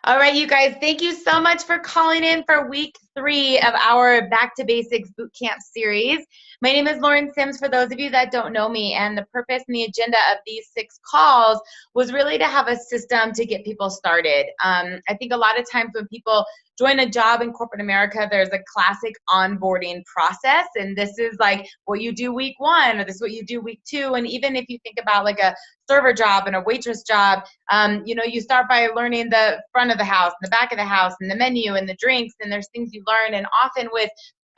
All right, you guys, thank you so much for calling in for week 3 of our Back to Basics Bootcamp series. My name is Lauren Sims, for those of you that don't know me, and the purpose and the agenda of these 6 calls was really to have a system to get people started. I think a lot of times when people join a job in corporate America, there's a classic onboarding process, and this is like what you do week 1, or this is what you do week 2, and even if you think about like a server job and a waitress job, you start by learning the front of the house, and the back of the house, and the menu, and the drinks, and there's things you learn. And often with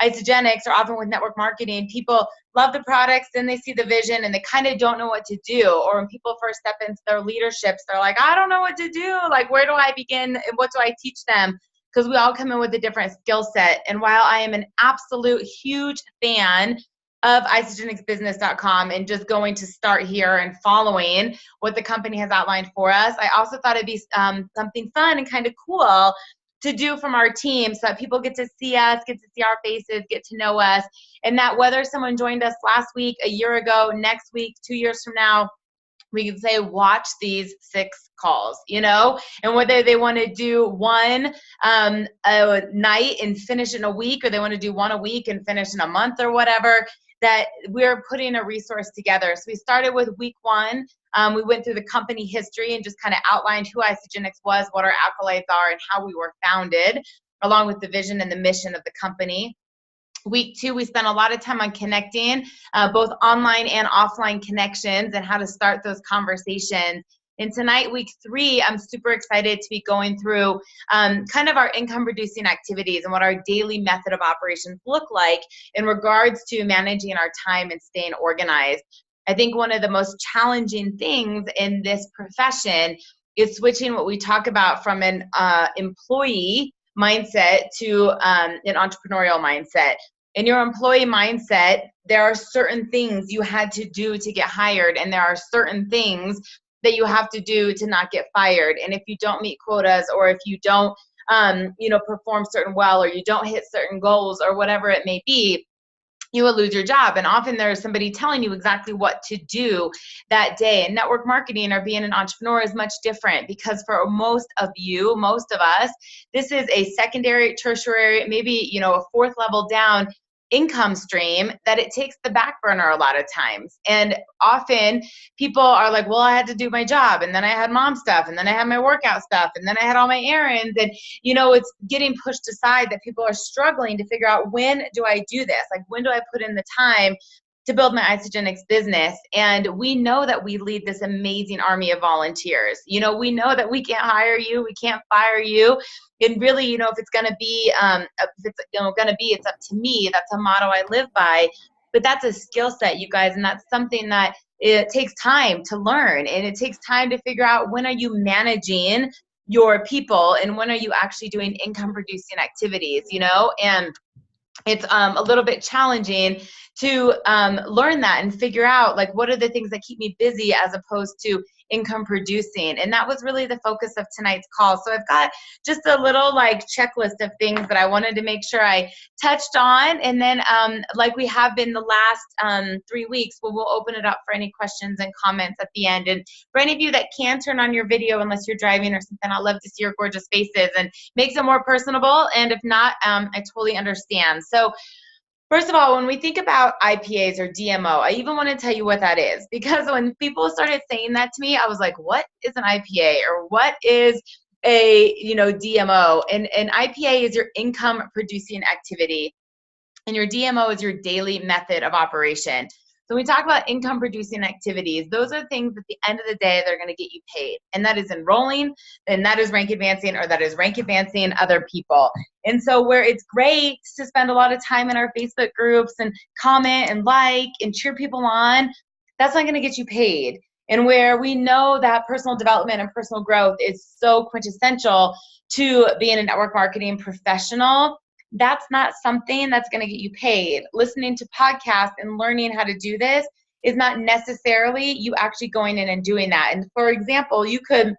Isagenix, or often with network marketing, people love the products, then they see the vision, and they kind of don't know what to do. Or when people first step into their leaderships, they're like, I don't know what to do. Like, where do I begin? And what do I teach them? Because we all come in with a different skill set. And while I am an absolute huge fan of isagenixbusiness.com and just going to start here and following what the company has outlined for us, I also thought it'd be something fun and kind of cool to do from our team, so that people get to see us, get to see our faces, get to know us, and that whether someone joined us last week, a year ago, next week, 2 years from now, we can say, watch these 6 calls, and whether they want to do one a night and finish in a week, or they want to do one a week and finish in a month or whatever, that we're putting a resource together. So we started with week 1. We went through the company history and just kind of outlined who Isagenix was, what our accolades are, and how we were founded, along with the vision and the mission of the company. Week 2, we spent a lot of time on connecting, both online and offline connections, and how to start those conversations. And tonight, week 3, I'm super excited to be going through kind of our income-producing activities and what our daily method of operations look like in regards to managing our time and staying organized. I think one of the most challenging things in this profession is switching what we talk about from an employee mindset to an entrepreneurial mindset. In your employee mindset, there are certain things you had to do to get hired, and there are certain things that you have to do to not get fired. And if you don't meet quotas, or if you don't, perform certain well, or you don't hit certain goals, or whatever it may be, you will lose your job. And often there's somebody telling you exactly what to do that day. And network marketing, or being an entrepreneur, is much different, because for most of us, this is a secondary, tertiary, maybe, a 4th level down income stream that it takes the back burner a lot of times. And often people are like, well, I had to do my job, and then I had mom stuff, and then I had my workout stuff, and then I had all my errands, and it's getting pushed aside, that people are struggling to figure out, when do I do this? Like, when do I put in the time to build my Isagenix business? And we know that we lead this amazing army of volunteers. We know that we can't hire you, we can't fire you. And really, if it's going to be, it's up to me. That's a motto I live by. But that's a skill set, you guys, and that's something that it takes time to learn, and it takes time to figure out, when are you managing your people, and when are you actually doing income producing activities, and it's a little bit challenging to learn that and figure out, like, what are the things that keep me busy as opposed to income producing. And that was really the focus of tonight's call. So I've got just a little checklist of things that I wanted to make sure I touched on. And then like we have been the last 3 weeks, we'll open it up for any questions and comments at the end. And for any of you that can turn on your video, unless you're driving or something, I'd love to see your gorgeous faces, and makes it more personable. And if not, I totally understand. So first of all, when we think about IPAs or DMO, I even want to tell you what that is, because when people started saying that to me, I was like, what is an IPA, or what is a DMO? And an IPA is your income producing activity, and your DMO is your daily method of operation. So when we talk about income producing activities, those are things at the end of the day they're going to get you paid. And that is enrolling, and that is rank advancing, or that is rank advancing other people. And so where it's great to spend a lot of time in our Facebook groups and comment and like and cheer people on, that's not going to get you paid. And where we know that personal development and personal growth is so quintessential to being a network marketing professional, that's not something that's going to get you paid. Listening to podcasts and learning how to do this is not necessarily you actually going in and doing that. And for example, you could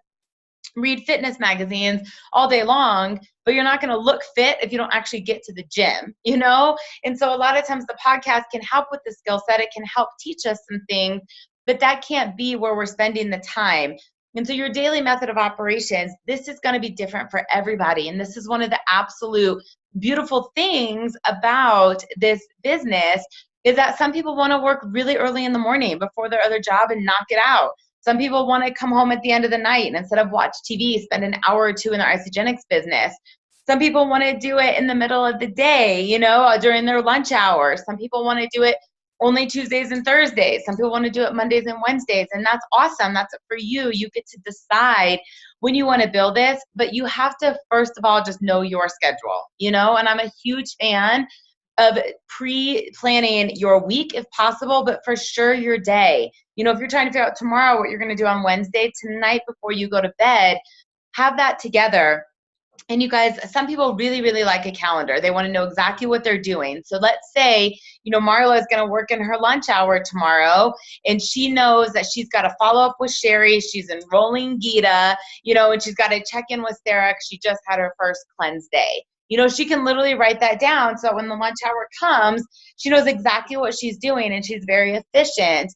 read fitness magazines all day long, but you're not going to look fit if you don't actually get to the gym, And so a lot of times the podcast can help with the skill set. It can help teach us some things, but that can't be where we're spending the time. And so your daily method of operations, this is going to be different for everybody. And this is one of the absolute beautiful things about this business is that some people want to work really early in the morning before their other job and knock it out. Some people want to come home at the end of the night and instead of watch TV, spend an hour or two in their isogenics business. Some people want to do it in the middle of the day, during their lunch hour. Some people want to do it only Tuesdays and Thursdays. Some people want to do it Mondays and Wednesdays, and that's awesome. That's it for you. You get to decide when you want to build this, but you have to, first of all, just know your schedule, and I'm a huge fan of pre-planning your week if possible, but for sure your day. If you're trying to figure out tomorrow what you're going to do on Wednesday, tonight before you go to bed, have that together. And you guys, some people really, really like a calendar. They want to know exactly what they're doing. So let's say, Marla is going to work in her lunch hour tomorrow, and she knows that she's got to follow up with Sherry. She's enrolling Gita, and she's got to check in with Sarah because she just had her first cleanse day. She can literally write that down so when the lunch hour comes, she knows exactly what she's doing and she's very efficient.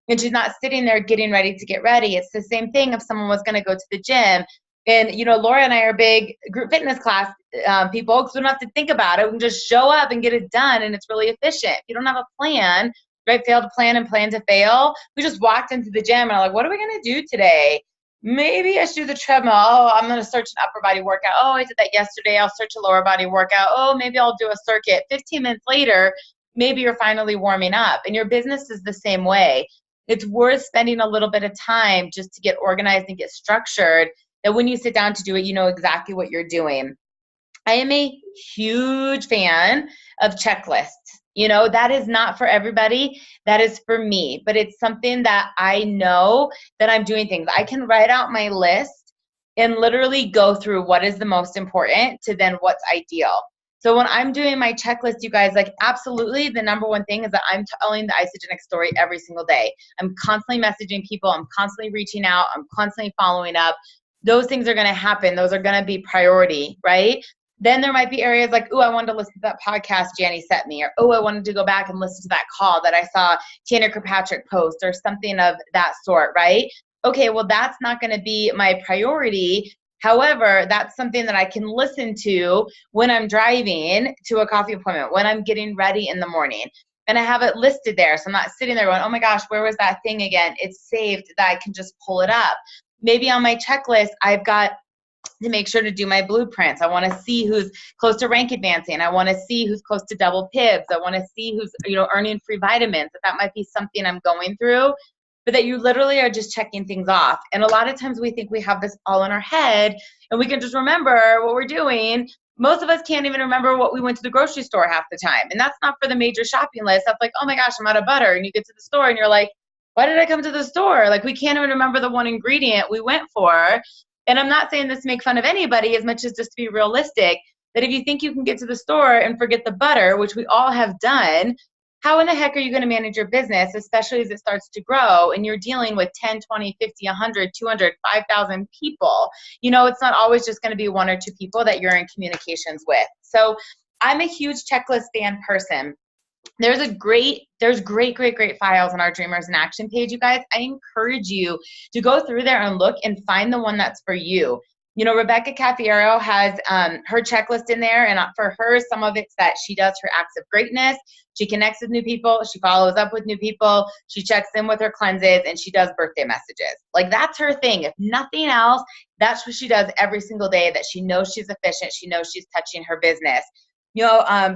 And she's not sitting there getting ready to get ready. It's the same thing if someone was going to go to the gym. And, Laura and I are big group fitness class people because we don't have to think about it. We can just show up and get it done, and it's really efficient. If you don't have a plan, right, fail to plan and plan to fail. We just walked into the gym and I'm like, what are we going to do today? Maybe I should do the treadmill. Oh, I'm going to search an upper body workout. Oh, I did that yesterday. I'll search a lower body workout. Oh, maybe I'll do a circuit. 15 minutes later, maybe you're finally warming up. And your business is the same way. It's worth spending a little bit of time just to get organized and get structured, that when you sit down to do it, you know exactly what you're doing. I am a huge fan of checklists. That is not for everybody. That is for me. But it's something that I know that I'm doing things. I can write out my list and literally go through what is the most important to then what's ideal. So when I'm doing my checklist, you guys, absolutely the number one thing is that I'm telling the isogenic story every single day. I'm constantly messaging people. I'm constantly reaching out. I'm constantly following up. Those things are going to happen. Those are going to be priority, right? Then there might be areas like, oh, I wanted to listen to that podcast Janny sent me, or, oh, I wanted to go back and listen to that call that I saw Tanner Kirkpatrick post, or something of that sort, right? Okay, well, that's not going to be my priority. However, that's something that I can listen to when I'm driving to a coffee appointment, when I'm getting ready in the morning. And I have it listed there. So I'm not sitting there going, oh my gosh, where was that thing again? It's saved that I can just pull it up. Maybe on my checklist, I've got to make sure to do my blueprints. I want to see who's close to rank advancing. I want to see who's close to double PIBs. I want to see who's, earning free vitamins. That might be something I'm going through, but that you literally are just checking things off. And a lot of times we think we have this all in our head and we can just remember what we're doing. Most of us can't even remember what we went to the grocery store half the time. And that's not for the major shopping list. That's like, oh my gosh, I'm out of butter. And you get to the store and you're like, why did I come to the store? We can't even remember the one ingredient we went for. And I'm not saying this to make fun of anybody as much as just to be realistic, that if you think you can get to the store and forget the butter, which we all have done, how in the heck are you going to manage your business, especially as it starts to grow and you're dealing with 10, 20, 50, 100, 200, 5,000 people? It's not always just going to be one or two people that you're in communications with. So I'm a huge checklist fan person. There's great files on our Dreamers in Action page, you guys. I encourage you to go through there and look and find the one that's for you. Rebecca Caffiero has her checklist in there, and for her, some of it's that she does her acts of greatness. She connects with new people. She follows up with new people. She checks in with her cleanses, and she does birthday messages. That's her thing. If nothing else, that's what she does every single day, that she knows she's efficient. She knows she's touching her business.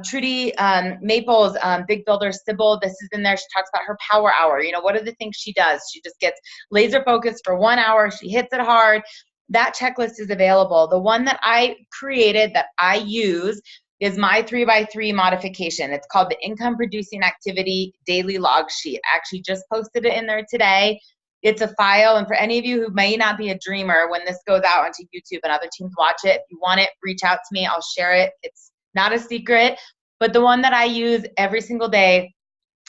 Trudy Maples, Big Builder Sybil, this is in there. She talks about her power hour. What are the things she does? She just gets laser focused for 1 hour. She hits it hard. That checklist is available. The one that I created that I use is my 3x3 modification. It's called the Income Producing Activity Daily Log Sheet. I actually just posted it in there today. It's a file, and for any of you who may not be a dreamer, when this goes out onto YouTube and other teams watch it, if you want it, reach out to me. I'll share it. It's not a secret, but the one that I use every single day,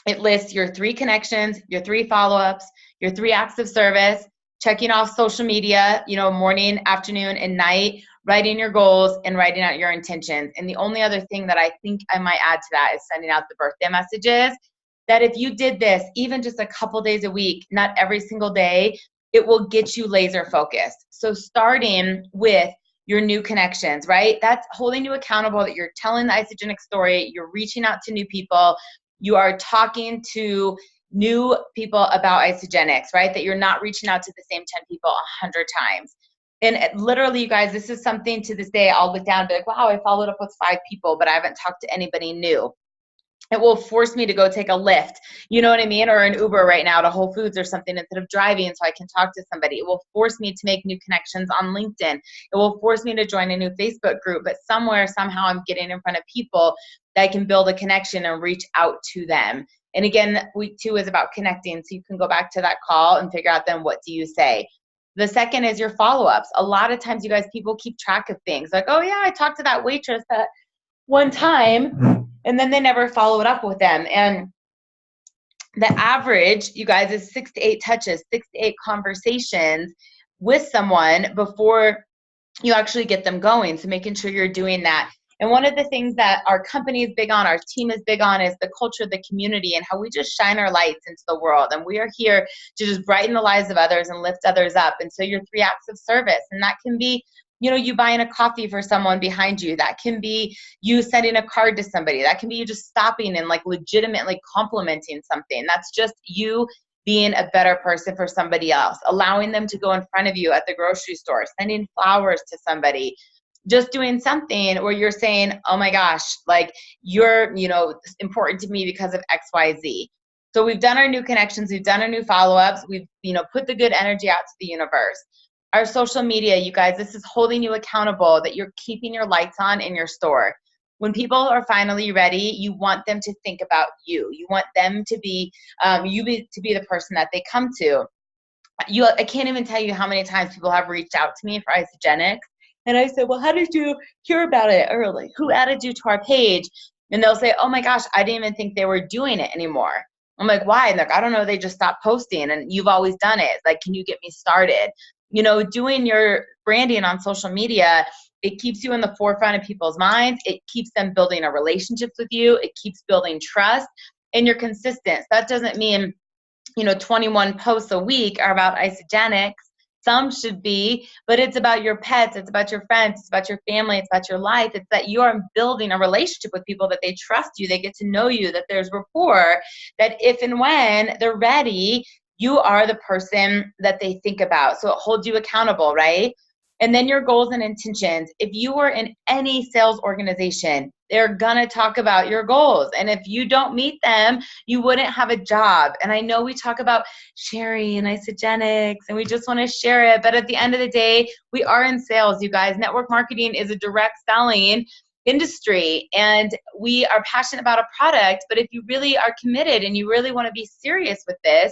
it lists your 3 connections, your 3 follow-ups, your 3 acts of service, checking off social media, morning, afternoon, and night, writing your goals, and writing out your intentions. And the only other thing that I think I might add to that is sending out the birthday messages, that if you did this even just a couple days a week, not every single day, it will get you laser focused. So starting with your new connections, right? That's holding you accountable that you're telling the Isogenic story, you're reaching out to new people, you are talking to new people about Isogenics, right? That you're not reaching out to the same 10 people 100 times. And literally, you guys, this is something to this day, I'll look down and be like, wow, I followed up with 5 people, but I haven't talked to anybody new. It will force me to go take a Lyft, you know what I mean? Or an Uber right now to Whole Foods or something instead of driving so I can talk to somebody. It will force me to make new connections on LinkedIn. It will force me to join a new Facebook group, but somewhere, somehow I'm getting in front of people that I can build a connection and reach out to them. And again, week 2 is about connecting. So you can go back to that call and figure out then what do you say. The second is your follow-ups. A lot of times, you guys, people keep track of things like, oh yeah, I talked to that waitress that one time, and then they never followed up with them. And the average, you guys, is 6 to 8 touches, 6 to 8 conversations with someone before you actually get them going. So making sure you're doing that. And one of the things that our company is big on, our team is big on, is the culture of the community and how we just shine our lights into the world. And we are here to just brighten the lives of others and lift others up. And so your 3 acts of service, and that can be, you know, you buying a coffee for someone behind you. That can be you sending a card to somebody. That can be you just stopping and like legitimately complimenting something. That's just you being a better person for somebody else, allowing them to go in front of you at the grocery store, sending flowers to somebody, just doing something where you're saying, oh my gosh, like you're, you know, important to me because of X, Y, Z. So we've done our new connections. We've done our new follow-ups. We've, you know, put the good energy out to the universe. Our social media, you guys, this is holding you accountable that you're keeping your lights on in your store. When people are finally ready, you want them to think about you. You want them to be, to be the person that they come to. I can't even tell you how many times people have reached out to me for Isogenics. And I said, well, how did you hear about it early? Who added you to our page? And they'll say, oh my gosh, I didn't even think they were doing it anymore. I'm like, why? And they're like, I don't know, they just stopped posting and you've always done it. Like, can you get me started? You know, doing your branding on social media, it keeps you in the forefront of people's minds. It keeps them building a relationship with you. It keeps building trust, and you're consistent. So that doesn't mean, you know, 21 posts a week are about Isogenics. Some should be, but it's about your pets, it's about your friends, it's about your family, it's about your life. It's that you are building a relationship with people, that they trust you, they get to know you, that there's rapport, that if and when they're ready, you are the person that they think about. So it holds you accountable, right? And then your goals and intentions. If you were in any sales organization, they're going to talk about your goals. And if you don't meet them, you wouldn't have a job. And I know we talk about sharing and Isogenics and we just want to share it. But at the end of the day, we are in sales, you guys. Network marketing is a direct selling industry, and we are passionate about a product. But if you really are committed and you really want to be serious with this,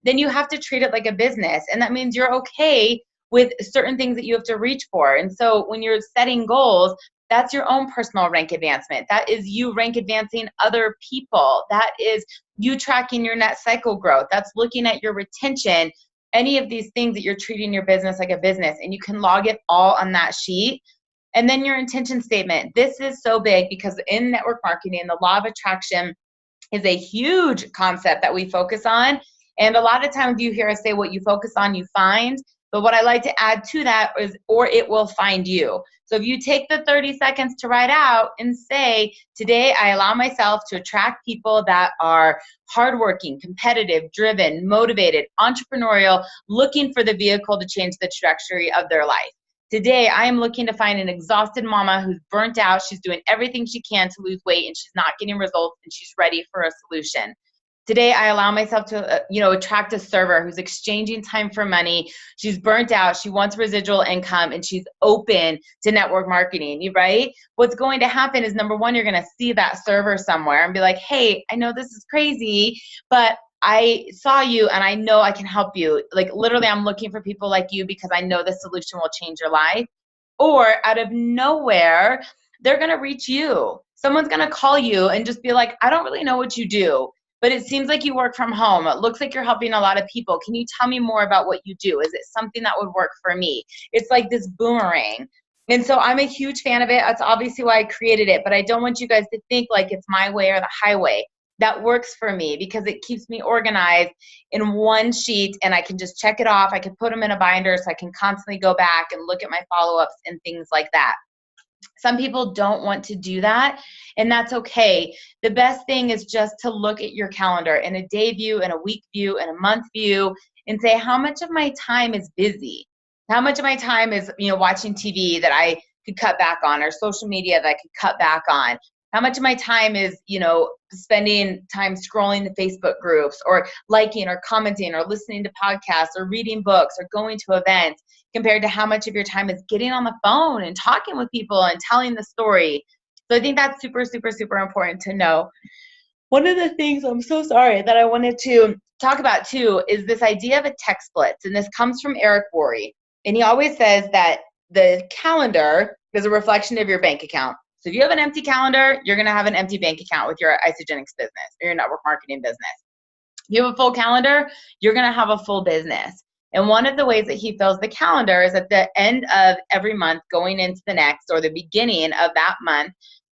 then you have to treat it like a business. And that means you're okay with certain things that you have to reach for. And so when you're setting goals, that's your own personal rank advancement. That is you rank advancing other people. That is you tracking your net cycle growth. That's looking at your retention, any of these things that you're treating your business like a business, and you can log it all on that sheet. And then your intention statement. This is so big because in network marketing, the law of attraction is a huge concept that we focus on. And a lot of times you hear us say, what you focus on, you find. But what I like to add to that is, or it will find you. So if you take the 30 seconds to write out and say, today I allow myself to attract people that are hardworking, competitive, driven, motivated, entrepreneurial, looking for the vehicle to change the trajectory of their life. Today, I am looking to find an exhausted mama who's burnt out. She's doing everything she can to lose weight and she's not getting results and she's ready for a solution. Today, I allow myself to, attract a server who's exchanging time for money. She's burnt out. She wants residual income, and she's open to network marketing, right? What's going to happen is, number one, you're going to see that server somewhere and be like, hey, I know this is crazy, but I saw you and I know I can help you. Like, literally, I'm looking for people like you because I know the solution will change your life. Or out of nowhere, they're going to reach you. Someone's going to call you and just be like, I don't really know what you do, but it seems like you work from home. It looks like you're helping a lot of people. Can you tell me more about what you do? Is it something that would work for me? It's like this boomerang. And so I'm a huge fan of it. That's obviously why I created it, but I don't want you guys to think like it's my way or the highway. that works for me because it keeps me organized in one sheet and I can just check it off. I can put them in a binder so I can constantly go back and look at my follow-ups and things like that. Some people don't want to do that, and that's okay. The best thing is just to look at your calendar in a day view, in a week view, in a month view, and say, how much of my time is busy? How much of my time is, watching TV that I could cut back on, or social media that I could cut back on? How much of my time is, spending time scrolling the Facebook groups, or liking or commenting or listening to podcasts or reading books or going to events, compared to how much of your time is getting on the phone and talking with people and telling the story. So I think that's super, super, super important to know. One of the things, I'm so sorry, that I wanted to talk about too is this idea of a tech splits. And this comes from Eric Worre. And he always says that the calendar is a reflection of your bank account. So if you have an empty calendar, you're going to have an empty bank account with your Isagenix business or your network marketing business. If you have a full calendar, you're going to have a full business. And one of the ways that he fills the calendar is at the end of every month going into the next, or the beginning of that month,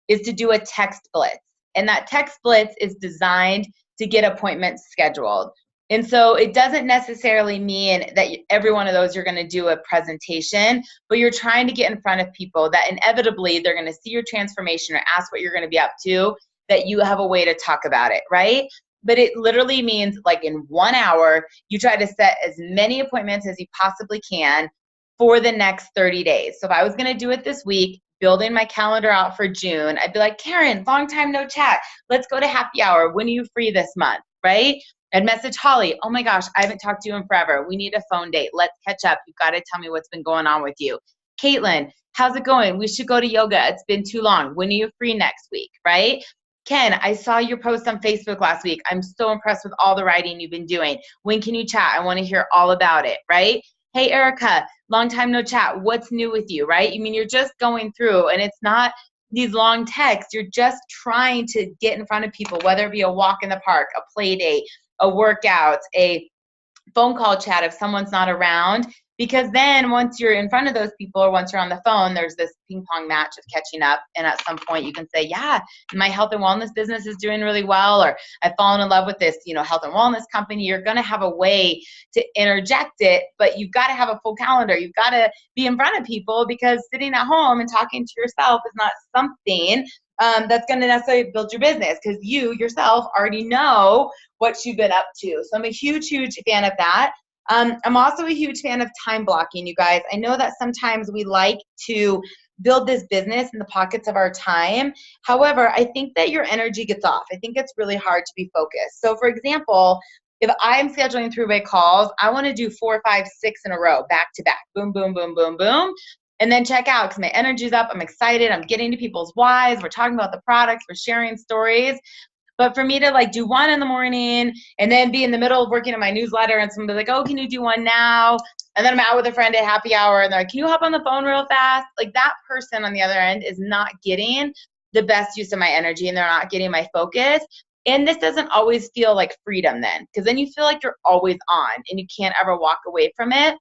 is to do a tech splits. And that tech splits is designed to get appointments scheduled. And so it doesn't necessarily mean that every one of those you're going to do a presentation, but you're trying to get in front of people that inevitably they're going to see your transformation or ask what you're going to be up to, that you have a way to talk about it, right? But it literally means, like, in 1 hour, you try to set as many appointments as you possibly can for the next 30 days. So if I was going to do it this week, building my calendar out for June, I'd be like, Karen, long time no chat. Let's go to happy hour. When are you free this month, right? I'd message Holly, oh my gosh, I haven't talked to you in forever. We need a phone date. Let's catch up. You've got to tell me what's been going on with you. Caitlin, how's it going? We should go to yoga. It's been too long. When are you free next week, right? Ken, I saw your post on Facebook last week. I'm so impressed with all the writing you've been doing. When can you chat? I want to hear all about it, right? Hey, Erica, long time no chat. What's new with you, right? I mean, you're just going through, and it's not these long texts. You're just trying to get in front of people, whether it be a walk in the park, a play date, a workout, a phone call chat if someone's not around. Because then once you're in front of those people, or once you're on the phone, there's this ping pong match of catching up. And at some point you can say, yeah, my health and wellness business is doing really well, or I've fallen in love with this, health and wellness company. You're going to have a way to interject it, but you've got to have a full calendar. You've got to be in front of people, because sitting at home and talking to yourself is not something that's going to necessarily build your business, because you yourself already know what you've been up to. So I'm a huge, huge fan of that. I'm also a huge fan of time blocking, you guys. I know that sometimes we like to build this business in the pockets of our time. However, I think that your energy gets off. I think it's really hard to be focused. So for example, if I'm scheduling three-way calls, I want to do 4, 5, 6 in a row, back to back, boom, boom, boom, boom, boom, and then check out, because my energy's up. I'm excited. I'm getting to people's whys. We're talking about the products. We're sharing stories. But for me to do one in the morning and then be in the middle of working on my newsletter, and somebody's like, oh, can you do one now? And then I'm out with a friend at happy hour and they're like, can you hop on the phone real fast? Like, that person on the other end is not getting the best use of my energy, and they're not getting my focus. And this doesn't always feel like freedom then, because then you feel like you're always on and you can't ever walk away from it.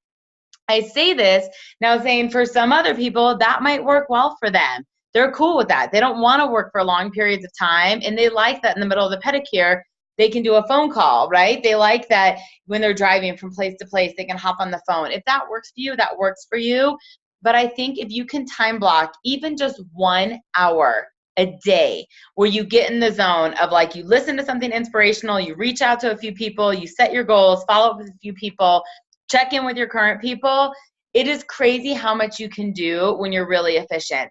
I say this now saying for some other people, that might work well for them. They're cool with that. They don't want to work for long periods of time, and they like that in the middle of the pedicure, they can do a phone call, right? They like that when they're driving from place to place, they can hop on the phone. If that works for you, that works for you. But I think if you can time block even just 1 hour a day where you get in the zone of, you listen to something inspirational, you reach out to a few people, you set your goals, follow up with a few people, check in with your current people, it is crazy how much you can do when you're really efficient.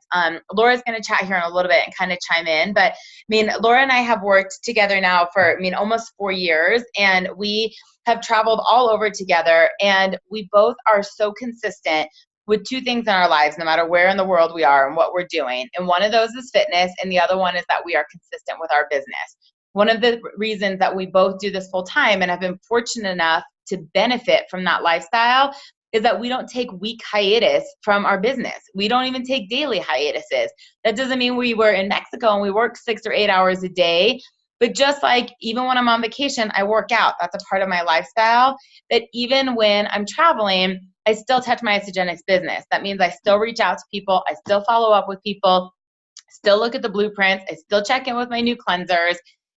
Laura's going to chat here in a little bit and kind of chime in. But Laura and I have worked together now for, almost 4 years, and we have traveled all over together, and we both are so consistent with 2 things in our lives, no matter where in the world we are and what we're doing. And one of those is fitness, and the other one is that we are consistent with our business. One of the reasons that we both do this full time and have been fortunate enough to benefit from that lifestyle is that we don't take week hiatus from our business. We don't even take daily hiatuses. That doesn't mean we were in Mexico and we work 6 or 8 hours a day, but just like even when I'm on vacation, I work out. That's a part of my lifestyle. That even when I'm traveling, I still touch my Isagenix business. That means I still reach out to people. I still follow up with people, still look at the blueprints. I still check in with my new cleansers.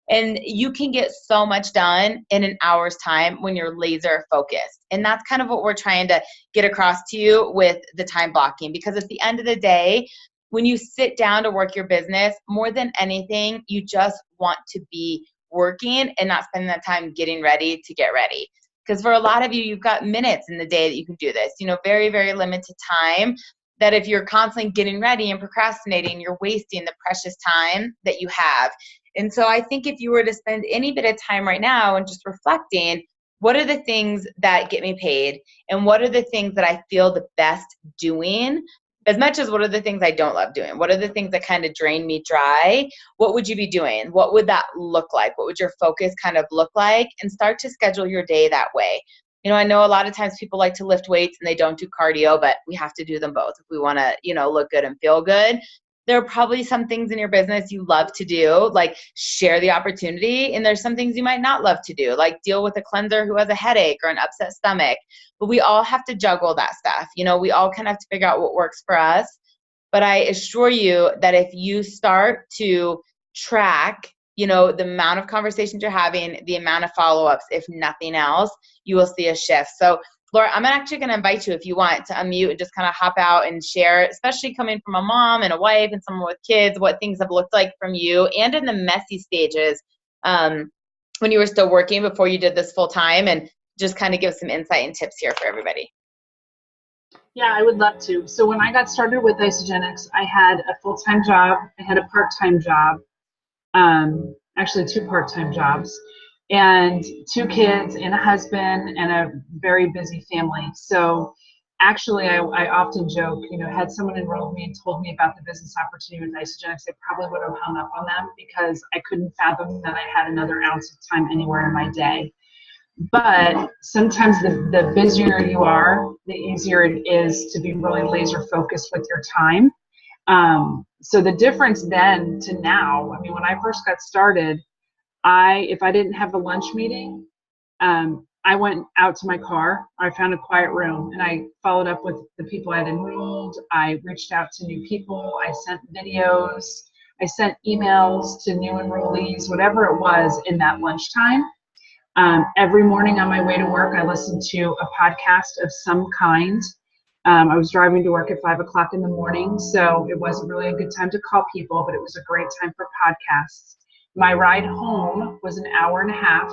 And you can get so much done in an hour's time when you're laser focused. And that's kind of what we're trying to get across to you with the time blocking, because at the end of the day, when you sit down to work your business, more than anything, you just want to be working and not spending that time getting ready to get ready. Because for a lot of you, you've got minutes in the day that you can do this, very, very limited time, that if you're constantly getting ready and procrastinating, you're wasting the precious time that you have. And so I think if you were to spend any bit of time right now and just reflecting, what are the things that get me paid? And what are the things that I feel the best doing? As much as what are the things I don't love doing? What are the things that kind of drain me dry? What would you be doing? What would that look like? What would your focus kind of look like? And start to schedule your day that way. I know a lot of times people like to lift weights and they don't do cardio, but we have to do them both if we want to, look good and feel good. There are probably some things in your business you love to do, like share the opportunity. And there's some things you might not love to do, like deal with a cleanser who has a headache or an upset stomach. But we all have to juggle that stuff. We all kind of have to figure out what works for us. But I assure you that if you start to track, the amount of conversations you're having, the amount of follow-ups, if nothing else, you will see a shift. So Laura, I'm actually going to invite you, if you want, to unmute and just kind of hop out and share, especially coming from a mom and a wife and someone with kids, what things have looked like from you and in the messy stages when you were still working before you did this full time, and just kind of give some insight and tips here for everybody. Yeah, I would love to. So when I got started with Isogenics, I had a full-time job, I had a part-time job, actually 2 part-time jobs, and 2 kids and a husband and a very busy family. So actually, I often joke, had someone enrolled me and told me about the business opportunity with Isogenics, I probably would have hung up on them because I couldn't fathom that I had another ounce of time anywhere in my day. But sometimes the busier you are, the easier it is to be really laser focused with your time. So the difference then to now, when I first got started, if I didn't have a lunch meeting, I went out to my car, I found a quiet room, and I followed up with the people I had enrolled. I reached out to new people, I sent videos, I sent emails to new enrollees, whatever it was in that lunchtime. Every morning on my way to work, I listened to a podcast of some kind. I was driving to work at 5 o'clock in the morning, so it wasn't really a good time to call people, but it was a great time for podcasts. My ride home was an hour and a half,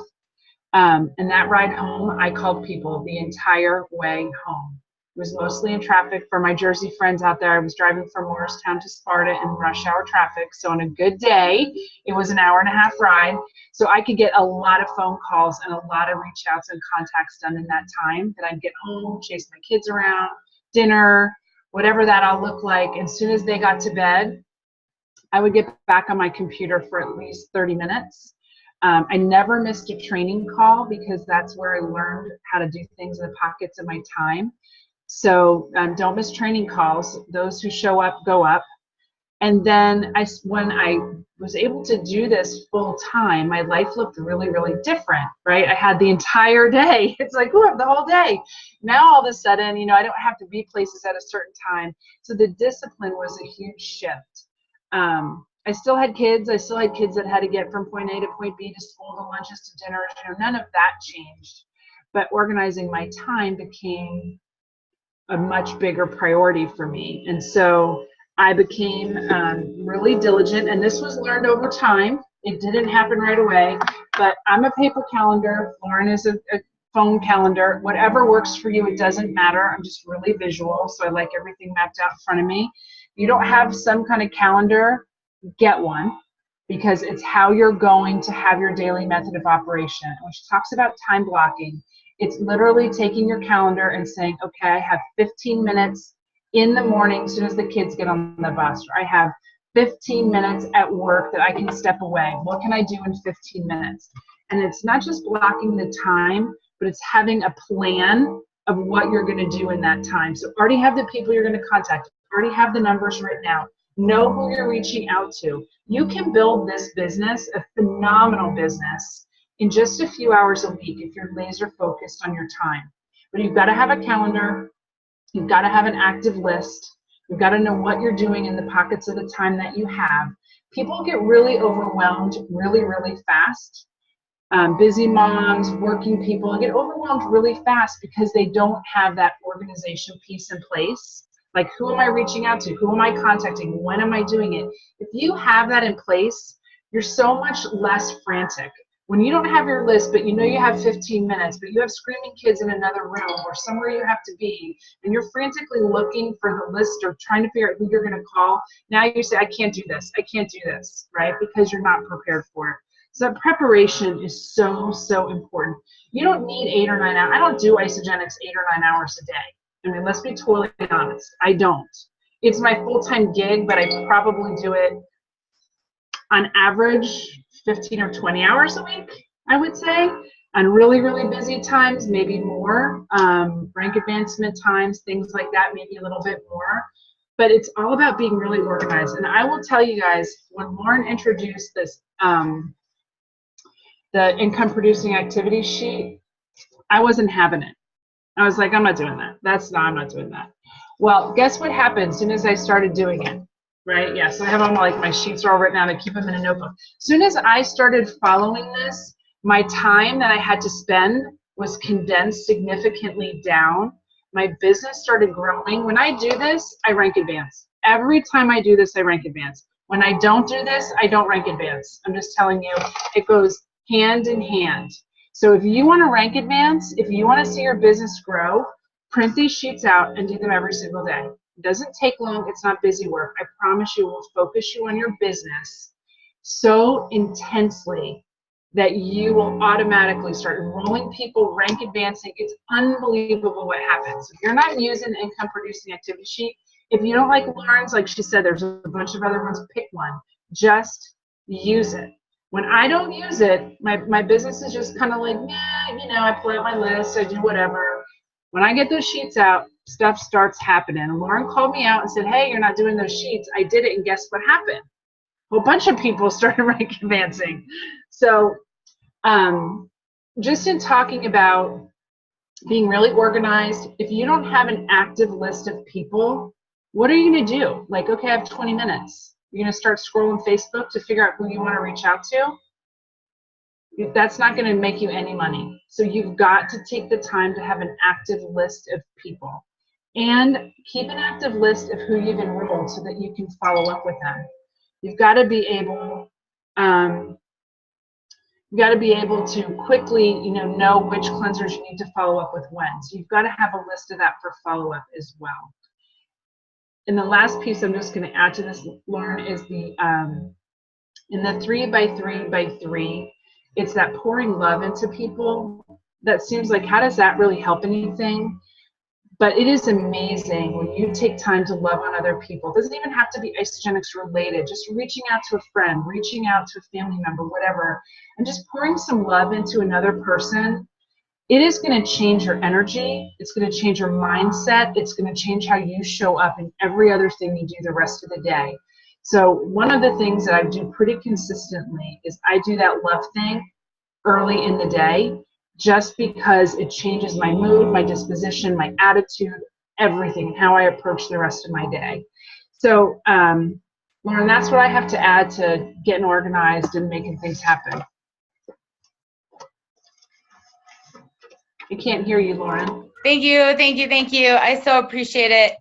and that ride home, I called people the entire way home. It was mostly in traffic. For my Jersey friends out there, I was driving from Morristown to Sparta in rush hour traffic. So on a good day, it was an hour and a half ride. So I could get a lot of phone calls and a lot of reach outs and contacts done in that time. That I'd get home, chase my kids around, dinner, whatever that all looked like. As soon as they got to bed, I would get back on my computer for at least 30 minutes. I never missed a training call because that's where I learned how to do things in the pockets of my time. So don't miss training calls. Those who show up, go up. And then when I was able to do this full time, my life looked really, really different, right? I had the entire day. It's like, oh, I have the whole day. Now all of a sudden, I don't have to be places at a certain time. So the discipline was a huge shift. I still had kids. I still had kids that had to get from point A to point B to school, to lunches, to dinners. None of that changed. But organizing my time became a much bigger priority for me. And so I became really diligent, and this was learned over time. It didn't happen right away, but I'm a paper calendar. Lauren is a phone calendar. Whatever works for you, it doesn't matter. I'm just really visual, so I like everything mapped out in front of me. If you don't have some kind of calendar, get one, because it's how you're going to have your daily method of operation. When she talks about time blocking, it's literally taking your calendar and saying, okay, I have 15 minutes in the morning as soon as the kids get on the bus, or I have 15 minutes at work that I can step away. What can I do in 15 minutes? And it's not just blocking the time, but it's having a plan of what you're going to do in that time. So already have the people you're going to contact, already have the numbers written out, know who you're reaching out to. You can build this business, a phenomenal business, in just a few hours a week if you're laser focused on your time. But you've got to have a calendar, you've got to have an active list, you've got to know what you're doing in the pockets of the time that you have. People get really overwhelmed really, really fast. Busy moms, working people get overwhelmed really fast because they don't have that organization piece in place. Like, who am I reaching out to? Who am I contacting? When am I doing it? If you have that in place, you're so much less frantic. When you don't have your list, but you know you have 15 minutes, but you have screaming kids in another room or somewhere you have to be, and you're frantically looking for the list or trying to figure out who you're going to call, now you say, I can't do this, I can't do this, right? Because you're not prepared for it. So that preparation is so, so important. You don't need 8 or 9 hours. I don't do Isogenics 8 or 9 hours a day. I mean, let's be totally honest. I don't. It's my full-time gig, but I probably do it on average 15 or 20 hours a week, I would say. On really, really busy times, maybe more. Rank advancement times, things like that, maybe a little bit more. But it's all about being really organized. And I will tell you guys, when Lauren introduced this, the income producing activity sheet, I wasn't having it. I was like, I'm not doing that. I'm not doing that. Well, guess what happened as soon as I started doing it, right? Yeah, so I have all my sheets are all written out. I keep them in a notebook. As soon as I started following this, my time that I had to spend was condensed significantly down. My business started growing. When I do this, I rank advance. Every time I do this, I rank advance. When I don't do this, I don't rank advance. I'm just telling you, it goes hand in hand. So if you want to rank advance, if you want to see your business grow, print these sheets out and do them every single day. It doesn't take long. It's not busy work. I promise you, it will focus you on your business so intensely that you will automatically start enrolling people, rank advancing. It's unbelievable what happens. If you're not using the income producing activity sheet, if you don't like Lauren's, like she said, there's a bunch of other ones, pick one. Just use it. When I don't use it, my business is just kind of like, nah, I pull out my list, I do whatever. When I get those sheets out, stuff starts happening. And Lauren called me out and said, hey, you're not doing those sheets. I did it, and guess what happened? A whole bunch of people started rank advancing. So just in talking about being really organized, if you don't have an active list of people, what are you going to do? Like, okay, I have 20 minutes. You're going to start scrolling Facebook to figure out who you want to reach out to? That's not going to make you any money. So you've got to take the time to have an active list of people. And keep an active list of who you've enrolled so that you can follow up with them. You've got to be able to quickly, know which cleansers you need to follow up with when. So you've got to have a list of that for follow-up as well. And the last piece I'm just going to add to this, Lauren, is the in the 3x3x3, it's that pouring love into people. That seems like, how does that really help anything? But it is amazing when you take time to love on other people. It doesn't even have to be Isogenics related. Just reaching out to a friend, reaching out to a family member, whatever, and just pouring some love into another person. It is going to change your energy. It's going to change your mindset. It's going to change how you show up in every other thing you do the rest of the day. So one of the things that I do pretty consistently is I do that love thing early in the day, just because it changes my mood, my disposition, my attitude, everything, how I approach the rest of my day. So, Lauren, that's what I have to add to getting organized and making things happen. I can't hear you, Lauren. Thank you. I so appreciate it.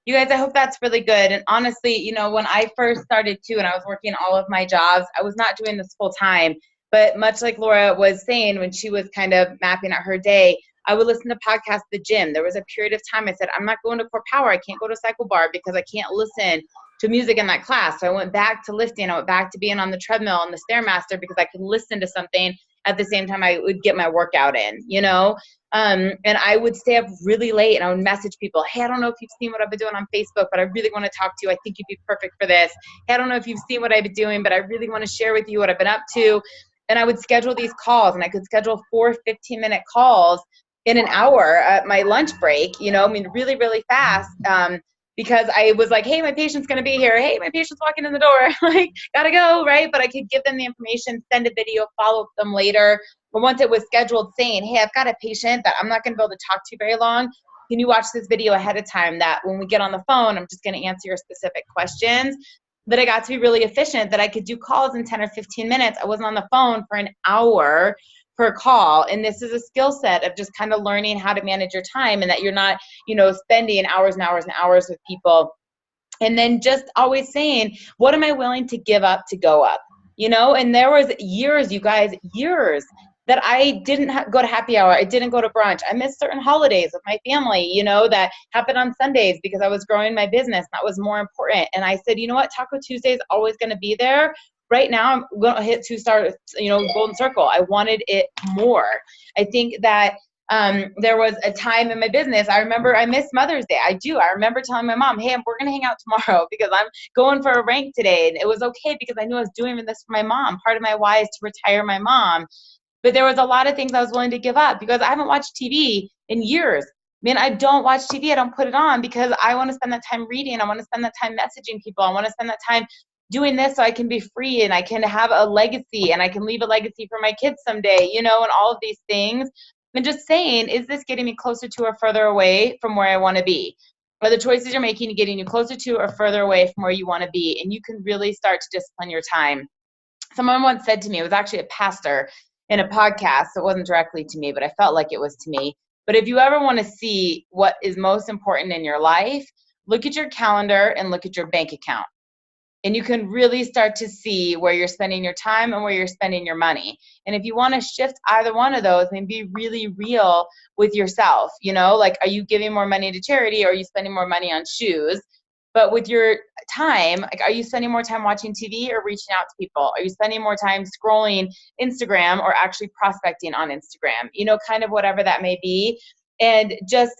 You guys, I hope that's really good. And honestly, when I first started too, and I was working all of my jobs, I was not doing this full time. But much like Laura was saying, when she was kind of mapping out her day, I would listen to podcasts at the gym. There was a period of time I said, I'm not going to Core Power. I can't go to Cycle Bar because I can't listen to music in that class. So I went back to lifting. I went back to being on the treadmill and the Stairmaster because I could listen to something at the same time I would get my workout in, and I would stay up really late and I would message people, hey, I don't know if you've seen what I've been doing on Facebook, but I really want to talk to you. I think you'd be perfect for this. Hey, I don't know if you've seen what I've been doing, but I really want to share with you what I've been up to. And I would schedule these calls, and I could schedule 4 15-minute calls in an hour at my lunch break, really, really fast. Because I was like, hey, my patient's going to be here. Hey, my patient's walking in the door. Like, gotta go, right? But I could give them the information, send a video, follow up them later. But once it was scheduled, saying, hey, I've got a patient that I'm not going to be able to talk to very long. Can you watch this video ahead of time that when we get on the phone, I'm just going to answer your specific questions? that I got to be really efficient, that I could do calls in 10 or 15 minutes. I wasn't on the phone for an hour per call. And this is a skill set of just kind of learning how to manage your time, and that you're not, spending hours and hours and hours with people. And then just always saying, what am I willing to give up to go up? And there was years, you guys, years that I didn't go to happy hour. I didn't go to brunch. I missed certain holidays with my family, that happened on Sundays because I was growing my business. That was more important. And I said, you know what? Taco Tuesday is always going to be there. Right now, I'm going to hit 2-star, golden circle. I wanted it more. I think that there was a time in my business, I remember I missed Mother's Day. I do. I remember telling my mom, hey, we're going to hang out tomorrow because I'm going for a rank today. And it was okay because I knew I was doing this for my mom. Part of my why is to retire my mom. But there was a lot of things I was willing to give up because I haven't watched TV in years. Man, I don't watch TV. I don't put it on because I want to spend that time reading. I want to spend that time messaging people. I want to spend that time doing this so I can be free and I can have a legacy and I can leave a legacy for my kids someday, and all of these things. And just saying, is this getting me closer to or further away from where I want to be? Are the choices you're making getting you closer to or further away from where you want to be? And you can really start to discipline your time. Someone once said to me, it was actually a pastor in a podcast, so it wasn't directly to me, but I felt like it was to me. But if you ever want to see what is most important in your life, look at your calendar and look at your bank account. And you can really start to see where you're spending your time and where you're spending your money. And if you want to shift either one of those and be really real with yourself, like, are you giving more money to charity or are you spending more money on shoes? But with your time, like, are you spending more time watching TV or reaching out to people? Are you spending more time scrolling Instagram or actually prospecting on Instagram? Kind of whatever that may be. And just,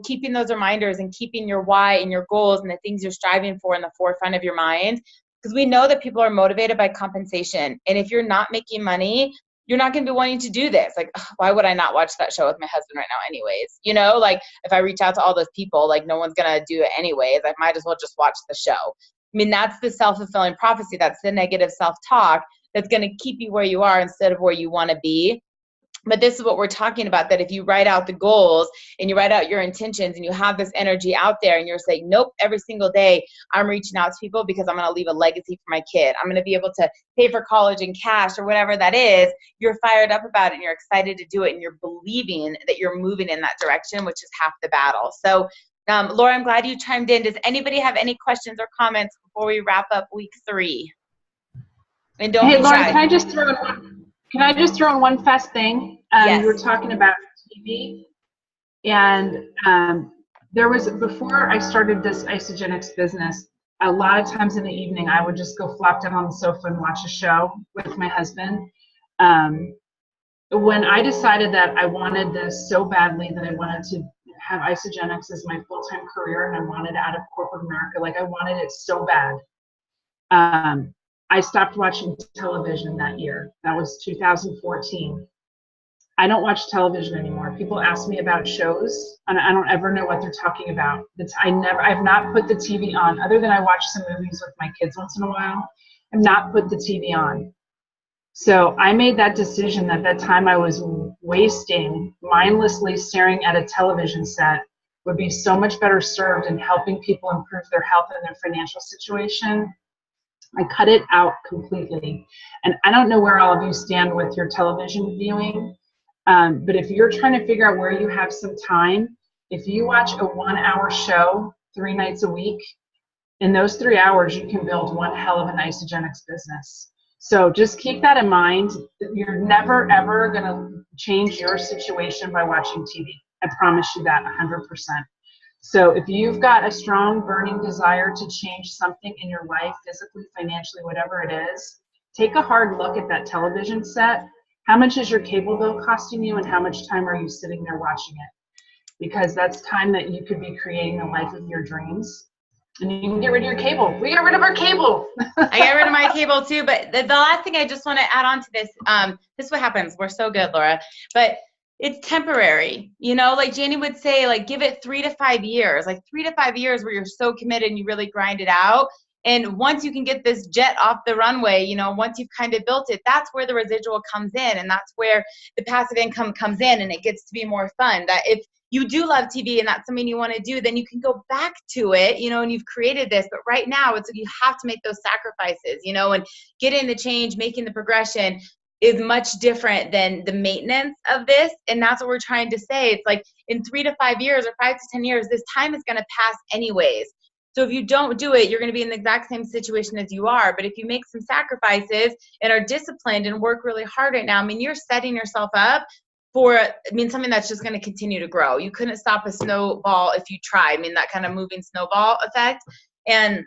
keeping those reminders and keeping your why and your goals and the things you're striving for in the forefront of your mind. Because we know that people are motivated by compensation. And if you're not making money, you're not going to be wanting to do this. Like, why would I not watch that show with my husband right now anyways? Like, if I reach out to all those people, like, no one's going to do it anyways. I might as well just watch the show. I mean, that's the self-fulfilling prophecy. That's the negative self-talk that's going to keep you where you are instead of where you want to be. But this is what we're talking about, that if you write out the goals and you write out your intentions and you have this energy out there and you're saying, nope, every single day I'm reaching out to people because I'm going to leave a legacy for my kid. I'm going to be able to pay for college in cash or whatever that is. You're fired up about it and you're excited to do it and you're believing that you're moving in that direction, which is half the battle. So, Laura, I'm glad you chimed in. Does anybody have any questions or comments before we wrap up week 3? And don't be Lauren, shy. Can I just throw in one fast thing? Yes. You were talking about TV, and there was, before I started this Isogenics business, a lot of times in the evening I would just go flop down on the sofa and watch a show with my husband. When I decided that I wanted this so badly, that I wanted to have Isogenics as my full-time career and I wanted out of corporate America, like I wanted it so bad. I stopped watching television that year. That was 2014. I don't watch television anymore. People ask me about shows, and I don't ever know what they're talking about. I've not put the TV on, other than I watch some movies with my kids once in a while. I've not put the TV on. So I made that decision that time I was wasting mindlessly staring at a television set would be so much better served in helping people improve their health and their financial situation. I cut it out completely. And I don't know where all of you stand with your television viewing, but if you're trying to figure out where you have some time, if you watch a 1-hour show 3 nights a week, in those 3 hours, you can build one hell of an Isogenics business. So just keep that in mind. You're never, ever going to change your situation by watching TV. I promise you that 100%. So if you've got a strong burning desire to change something in your life, physically, financially, whatever it is, take a hard look at that television set. How much is your cable bill costing you, and how much time are you sitting there watching it? Because that's time that you could be creating the life of your dreams. And you can get rid of your cable. We got rid of our cable. I got rid of my cable too. But the last thing I just want to add on to this, this is what happens. We're so good, Laura. But it's temporary, like Janie would say, like, give it 3 to 5 years, like 3 to 5 years where you're so committed and you really grind it out. And once you can get this jet off the runway, once you've kind of built it, that's where the residual comes in. And that's where the passive income comes in, and it gets to be more fun. That you do love TV and that's something you want to do, then you can go back to it, you know, and you've created this. But right now, it's you have to make those sacrifices, you know, and getting the change, making the progression is much different than the maintenance of this. And that's what we're trying to say. It's like in 3 to 5 years or 5 to 10 years, this time is going to pass anyways. So if you don't do it, you're going to be in the exact same situation as you are. But if you make some sacrifices and are disciplined and work really hard right now, I mean, you're setting yourself up for, I mean, something that's just going to continue to grow. You couldn't stop a snowball if you tried. I mean, that kind of moving snowball effect. And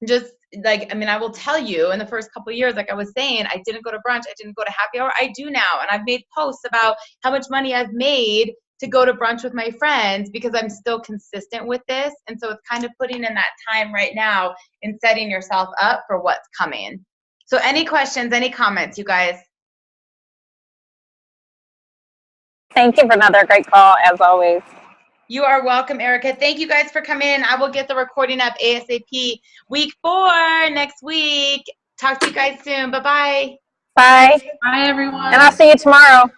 just like, I mean, I will tell you, in the first couple of years, like I was saying, I didn't go to brunch, I didn't go to happy hour. I do now, and I've made posts about how much money I've made to go to brunch with my friends because I'm still consistent with this. And so it's kind of putting in that time right now and setting yourself up for what's coming. So any questions, any comments, you guys? Thank you for another great call, as always. You are welcome, Erica. Thank you guys for coming in. I will get the recording up ASAP. Week 4 next week. Talk to you guys soon. Bye-bye. Bye. Bye, everyone. And I'll see you tomorrow.